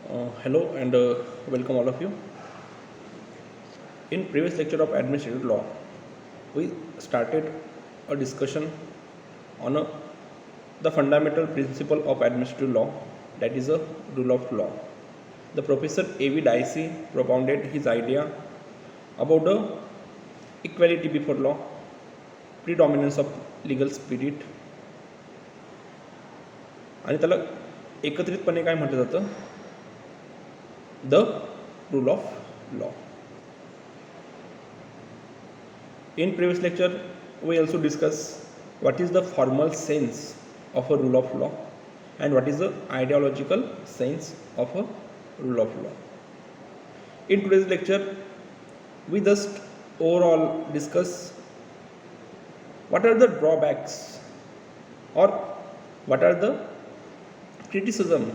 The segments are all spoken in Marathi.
Hello and welcome all of you. In previous lecture of administrative law, we started a discussion on the fundamental principle of administrative law, that is a rule of law. The professor A.V. Dicey propounded his idea about the equality before law, predominance of legal spirit, आणि त्याला एकत्रितपणे काय म्हटलं जातं, the rule of law. In previous lecture, we also discussed what is the formal sense of a rule of law and what is the ideological sense of a rule of law. In today's lecture, we just overall discuss what are the drawbacks or what are the criticism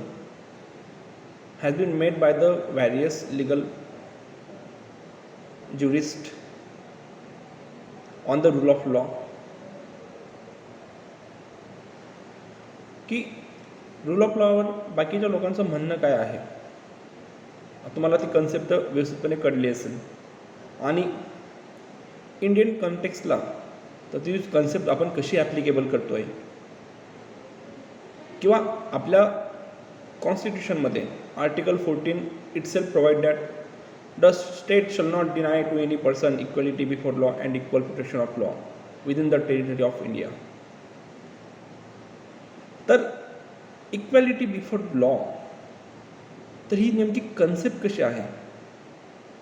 has been made by the various legal jurists on the rule of law, की रूल ऑफ लॉवर बाकीच्या लोकांचं म्हणणं काय आहे. तुम्हाला ती कन्सेप्ट व्यवस्थितपणे कळली असेल आणि इंडियन कॉन्टेक्स्टला तर ती कन्सेप्ट आपण कशी ॲप्लिकेबल करतो आहे, किंवा आपल्या कॉन्स्टिट्यूशनमध्ये article 14 itself provide that the state shall not deny to any person equality before law and equal protection of law within the territory of India. तर इक्वॅलिटी बिफोर लॉ, तर ही नेमकी कन्सेप्ट कशी आहे,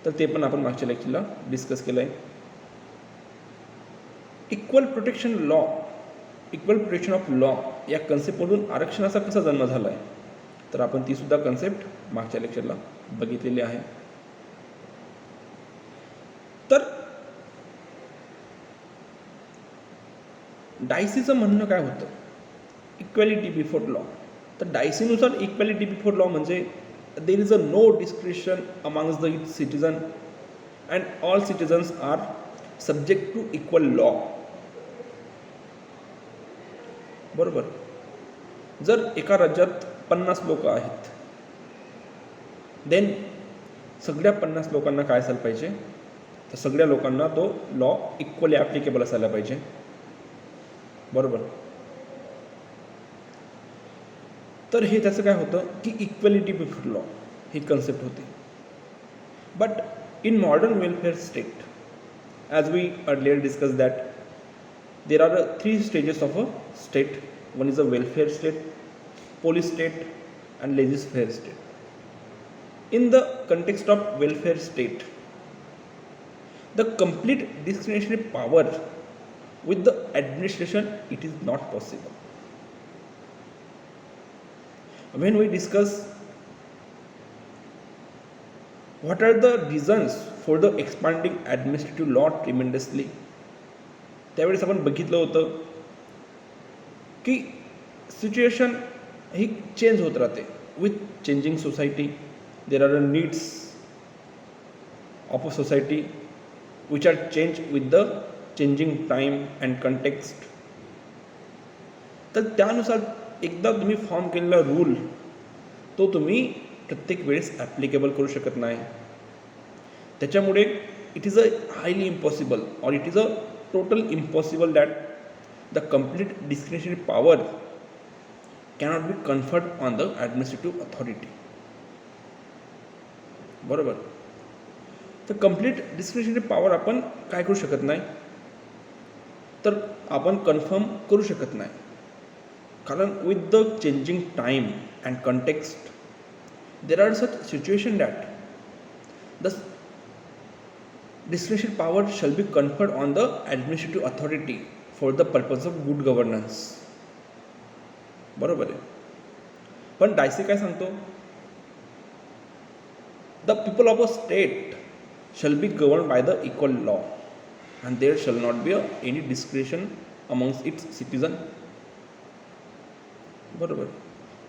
तर ते पण आपण मागच्या लेक्चरला डिस्कस केलं आहे. Equal protection law, equal protection of law या कन्सेप्टमधून आरक्षणाचा कसा जन्म झाला आहे, तर आपण ती सुद्धा कन्सेप्ट मागच्या लेक्चरला बघितलेली आहे. तर डायसीचं म्हणणं काय होतं, इक्वॅलिटी बिफोर लॉ. तर डायसीनुसार इक्वॅलिटी बिफोर लॉ म्हणजे there is a no description amongst the citizen and all citizens are subject to equal law. बरोबर. जर एका राज्यात 50 लोक आहेत, देन सगळ्या 50 लोकांना काय असायला पाहिजे, तर सगळ्या लोकांना तो लॉ इक्वली ॲप्लिकेबल असायला पाहिजे. बरोबर. तर हे त्याचं काय होतं की इक्वॅलिटी बिफोर लॉ ही कन्सेप्ट होती. But in modern welfare state, as we earlier discuss that there are 3 stages of a state. One is a welfare state, police state and legislative state. In the context of welfare state, the complete discretionary power with the administration, it is not possible. When we discuss what are the reasons for the expanding administrative law tremendously, त्यावेळेस आपण बघितलं होतं की सिच्युएशन ही चेंज होत राहते with changing society. There our needs of a society which are changed with the changing time and context. तर त्यानुसार एकदा तुम्ही फॉर्म केलेला रूल तो तुम्ही प्रत्येक वेळेस ॲप्लिकेबल करू शकत नाही. त्याच्यामुळे it is a highly impossible और it is a total impossible that the complete discretionary power cannot be conferred on the administrative authority. बरोबर. तर कंप्लीट डिस्क्रिशनरी पॉवर आपण काय करू शकत नाही, तर आपण कन्फर्म करू शकत नाही. कारण with the changing time and context there are such situation that the discretionary power shall be conferred on the administrative authority for the purpose of good governance. बरोबर आहे. पण डायसी काय सांगतो, the people of a state shall be governed by the equal law and there shall not be any discretion amongst its citizen. बरोबर.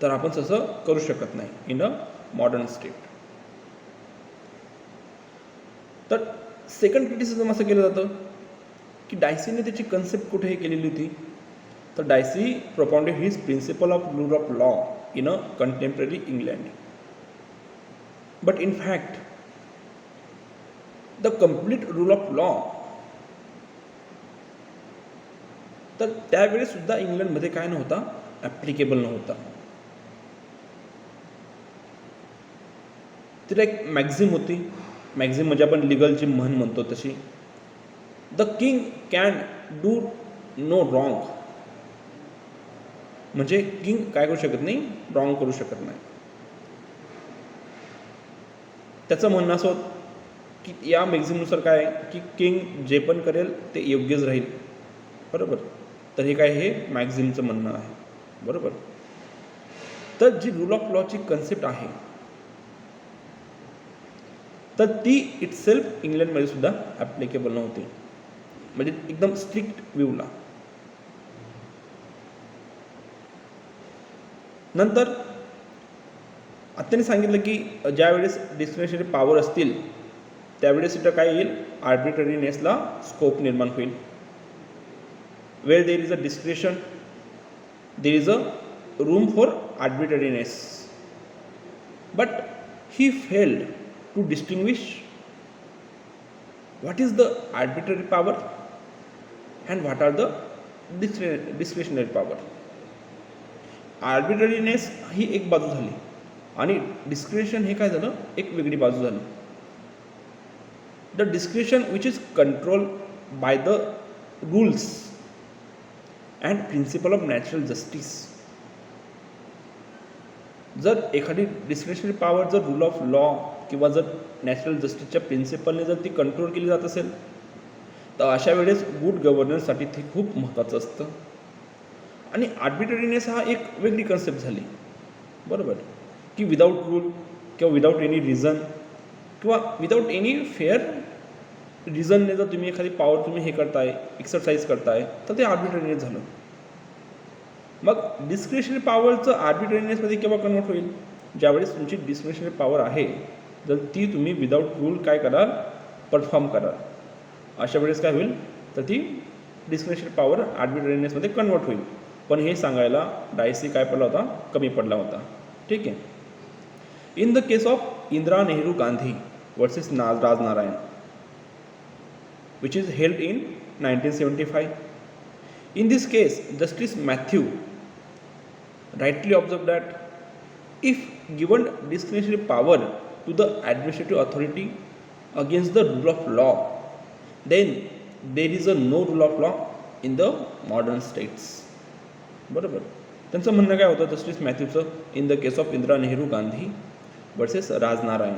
तर आपण तसं करू शकत नाही इन अ मॉडर्न स्टेट. तर सेकंड क्रिटिसिझम असं केलं जातं की डायसीने त्याची कन्सेप्ट कुठेही केलेली होती, तर Dicey propounded his principle of rule of law in a contemporary England. But in fact, the complete rule of law, तर त्यावेळेस सुद्धा इंग्लंडमध्ये काय नव्हता, ॲप्लिकेबल नव्हता. तिला एक मॅक्झिम होती. मॅक्झिम म्हणजे आपण लिगलची म्हण म्हणतो तशी, the king can do no wrong. म्हणजे किंग काय करू शकत नाही, रॉंग करू शकत नाही. त्याचं म्हणणं असं होतं की या मॅक्झिमनुसार काय की किंग जे पण करेल ते योग्यच राहील. बरोबर. तर हे काय, हे मॅक्झिमचं म्हणणं आहे. बरोबर. तर जी रूल ऑफ लॉची कन्सेप्ट आहे, तर ती इटसेल्फ इंग्लंडमध्ये सुद्धा ॲप्लिकेबल नव्हती, म्हणजे एकदम स्ट्रिक्ट व्ह्यूला. नंतर आत्ताने सांगितलं की ज्यावेळेस डिस्क्रिशनरी पॉवर असतील त्यावेळेस इथं काय येईल, आर्बिट्ररीनेसला स्कोप निर्माण होईल. Where there is a discretion there is a room for arbitrariness. But he failed to distinguish what is the arbitrary power and what are the discretionary power. आर्बिट्ररीनेस ही एक बाजू झाली आणि डिस्क्रिशन हे काय झालं, एक वेगळी बाजू झाली. The discretion which is control by the rules and principle of natural justice. जर एखादी डिस्क्रिशनरी पॉवर जर रूल ऑफ लॉ किंवा जर नॅचरल जस्टिसच्या प्रिन्सिपलने जर ती कंट्रोल केली जात असेल तर अशा वेळेस गुड गव्हर्नन्ससाठी ते खूप महत्त्वाचं असतं. आणि आर्बिट्ररीनेस हा एक वेगळी कन्सेप्ट झाली. बरोबर. की विदाऊट रूल किंवा विदाऊट एनी रिझन किंवा विदाऊट एनी फेअर रिझनने जर तुम्ही एखादी पॉवर तुम्ही हे करताय, एक्सरसाइज करताय, तर ते आर्बिट्ररीनेस झालं. मग डिस्क्रिशनरी पॉवरचं आर्बिट्ररीनेसमध्ये केव्हा कन्वर्ट होईल, ज्यावेळेस तुमची डिस्क्रिशनरी पॉवर आहे जर ती तुम्ही विदाऊट रूल काय कराल, परफॉर्म कराल, अशा वेळेस काय होईल, तर ती डिस्क्रिशनरी पॉवर आर्बिट्ररीनेसमध्ये कन्वर्ट होईल. पण हे सांगायला डायसी काय पडला होता, कमी पडला होता. ठीक आहे. In the case of Indira Nehru Gandhi versus Rajnarayan which is held in 1975. In this case, Justice Matthew rightly observed that if given discretionary power to the administrative authority against the rule of law, then there is a no rule of law in the modern states. बरोबर. त्यांचं म्हणणं काय होतं जस्टिस मॅथ्यूचं, in the case of Indira Nehru Gandhi versus Raj Narain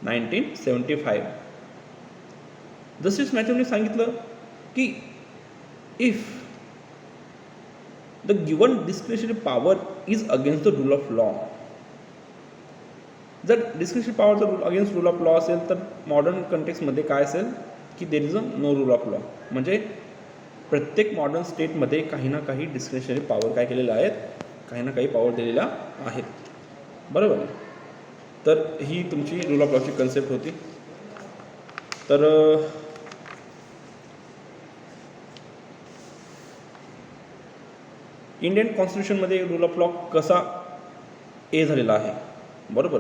1975. Justice मॅथ्यूने सांगितलं की if the given discretionary power is against the rule of law, जर discretionary power जर against rule of law असेल तर मॉडर्न कंटेक्समध्ये काय असेल की there is a no rule of law. म्हणजे प्रत्येक मॉडर्न स्टेटमध्ये काही ना काही डिस्क्रिशनरी पॉवर काय केलेल्या आहेत, काही ना काही पॉवर दिलेल्या आहेत. बरोबर. तर ही तुमची रूल ऑफ लॉची कन्सेप्ट होती. तर इंडियन कॉन्स्टिट्यूशनमध्ये रूल ऑफ लॉ कसा ए झालेला आहे. बरोबर.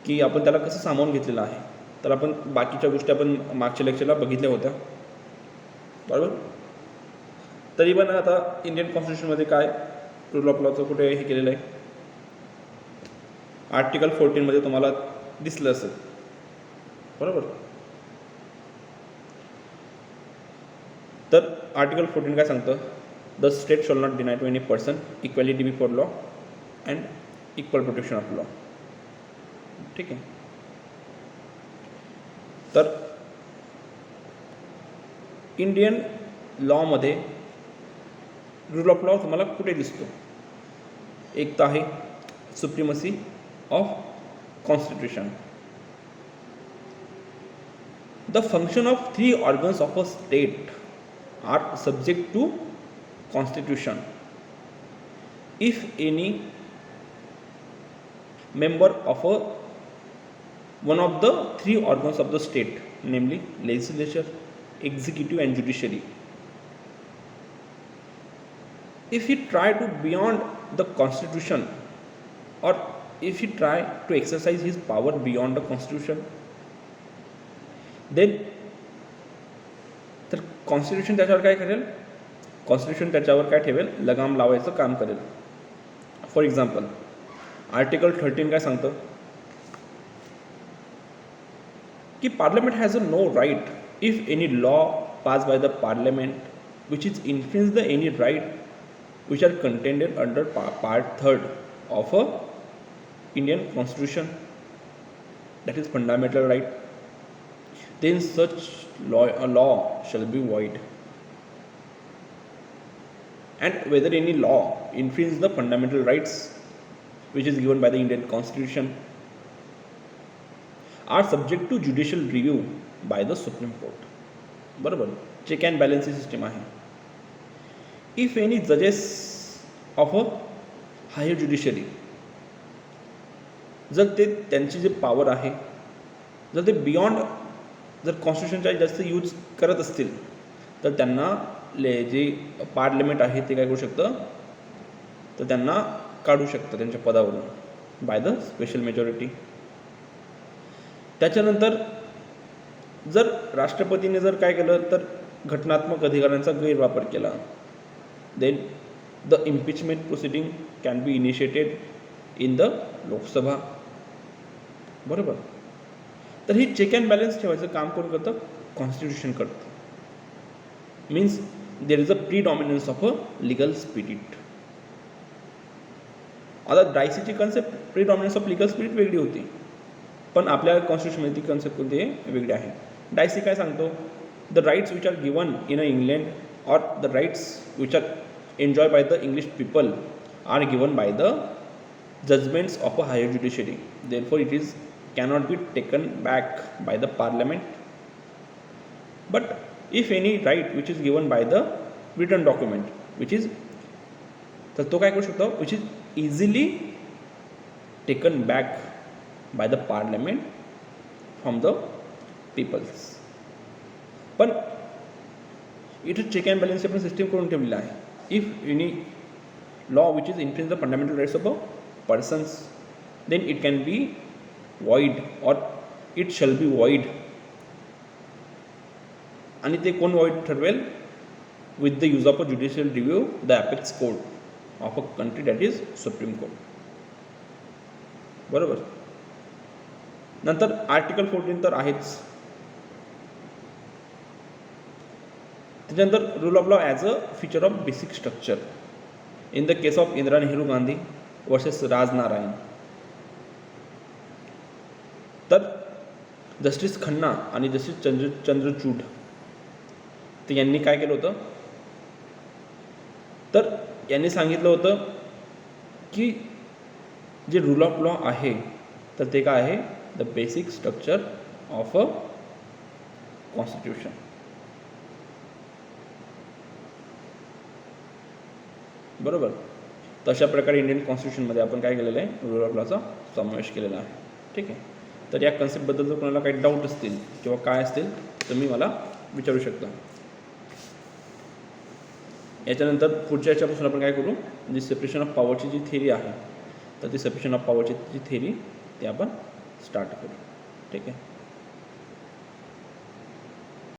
की आपण त्याला कसं सामावून घेतलेलं आहे, तर आपण बाकीच्या गोष्टी आपण मागच्या लेक्चरला बघितल्या होत्या. बरोबर. तरी पण आता इंडियन कॉन्स्टिट्यूशनमध्ये काय रूल ऑफ लॉचं कुठे हे केलेलं आहे, आर्टिकल 14 तुम्हाला दिसलं असेल. बरोबर. तर आर्टिकल 14 काय सांगतं, the state shall not deny to any person equality before law and equal protection of law. ठीक आहे. तर इंडियन लॉमध्ये रूल ऑफ लॉ तुम्हाला कुठे दिसतो, एक तर आहे supremacy of constitution. The function of 3 organs of a state are subject to Constitution. If any member of one of the 3 organs of the state, namely legislature, executive and judiciary, if he try to beyond the constitution or if he try to exercise his power beyond the constitution, then तर कॉन्स्टिट्यूशन त्याच्यावर काय करेल, कॉन्स्टिट्यूशन त्याच्यावर काय ठेवेल, लगाम लावायचं काम करेल. फॉर एक्झाम्पल आर्टिकल 13 काय सांगतं की parliament has a no right if any law pass by the parliament which is influence the any right which are contained under part 3rd of a Indian constitution, that is fundamental right, then such a law shall be void. And whether any law infringes the fundamental rights which is given by the Indian constitution are subject to judicial review by the Supreme Court. बरोबर, चेक अँड बॅलन्स सिस्टम आहे. इफ एनी जजेस ऑफ अ हायर ज्युडिशरी, जर ते त्यांची जे पॉवर आहे जर ते बियॉन्ड जर कॉन्स्टिट्यूशनच्या जास्त यूज करत असतील तर त्यांना जे पार्लमेंट आहे ते काय करू शकतं, तर त्यांना काढू शकतं त्यांच्या पदावरून बाय द स्पेशल मेजॉरिटी. त्याच्यानंतर जर राष्ट्रपतीने जर काय केलं तर घटनात्मक अधिकारांचा गैरवापर केला, then the impeachment proceeding can be initiated in the Lok Sabha. बरोबर, तर ही चेक अँड बॅलन्स ठेवायचं काम कोण करतं, कॉन्स्टिट्यूशन करतं. Means there is a predominance of a legal spirit. आता डायसीची concept predominance of legal spirit वेगळी होती, पण आपल्या कॉन्स्टिट्यूशनमध्ये ती कन्सेप्ट कोणती आहे, वेगळी आहे. डायसी काय सांगतो, the rights which are given in a England or the rights which are enjoyed by the English people are given by the judgments of a higher judiciary. Therefore, it is cannot be taken back by the parliament. But if any right which is given by the written document, which is तर तो काय करू शकतो, which is easily taken back by the parliament from the peoples. पण इथं चेक अँड बॅलन्स आपण सिस्टीम करून ठेवलेलं आहे. If any law which is influence the fundamental rights of a persons, then it can be void or it shall be void. आणि ते कोण वॉइड ठरवेल, with the use of a judicial review the apex court of a country, that is supreme court. बरोबर. नंतर आर्टिकल 14 तर आहेच. त्याच्यानंतर rule of law as a feature of basic structure in the case of Indira Nehru Gandhi versus Rajnarayan. तर जस्टिस खन्ना आणि जस्टिस चंद्रचूड तर यांनी काय केलं होतं, तर यांनी सांगितलं होतं की जे रूल ऑफ लॉ आहे तर ते काय आहे, the basic structure of a constitution. बरोबर. तशा प्रकारे इंडियन कॉन्स्टिट्यूशनमध्ये आपण काय केलेलं आहे, रूल ऑफ लॉचा समावेश केलेला आहे. ठीक आहे. तर या कन्सेप्टबद्दल जर कोणाला काही डाऊट असतील किंवा काय असतील तर मी मला विचारू शकता. याच्यानंतर पुढच्या याच्यापासून आपण काय करू, जी सेपरेशन ऑफ पॉवरची जी थेरी आहे तर ती सेपरेशन ऑफ पॉवरची जी थेरी ती आपण स्टार्ट करू. ठीक आहे.